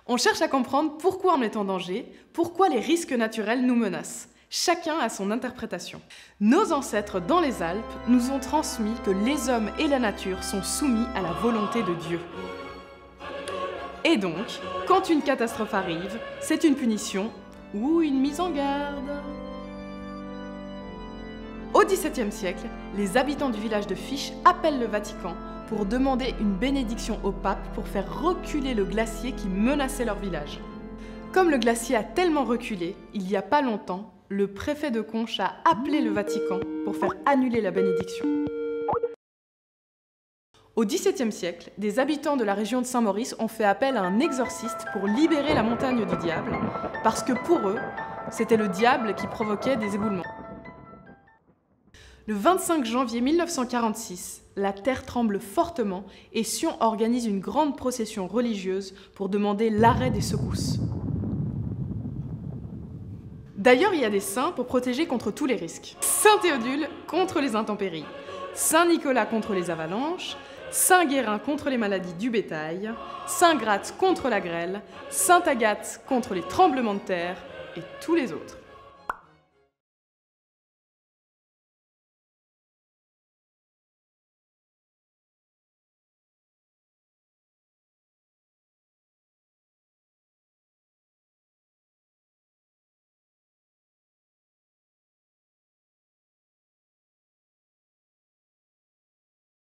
On cherche à comprendre pourquoi on est en danger, pourquoi les risques naturels nous menacent. Chacun a son interprétation. Nos ancêtres dans les Alpes nous ont transmis que les hommes et la nature sont soumis à la volonté de Dieu. Et donc, quand une catastrophe arrive, c'est une punition ou une mise en garde. Au XVIIe siècle, les habitants du village de Fiche appellent le Vatican pour demander une bénédiction au pape pour faire reculer le glacier qui menaçait leur village. Comme le glacier a tellement reculé, il n'y a pas longtemps, le préfet de Conches a appelé le Vatican pour faire annuler la bénédiction. Au XVIIe siècle, des habitants de la région de Saint-Maurice ont fait appel à un exorciste pour libérer la montagne du diable, parce que pour eux, c'était le diable qui provoquait des éboulements. Le 25 janvier 1946, la terre tremble fortement et Sion organise une grande procession religieuse pour demander l'arrêt des secousses. D'ailleurs, il y a des saints pour protéger contre tous les risques. Saint Théodule contre les intempéries, Saint Nicolas contre les avalanches, Saint Guérin contre les maladies du bétail, Saint Gratte contre la grêle, Sainte Agathe contre les tremblements de terre et tous les autres.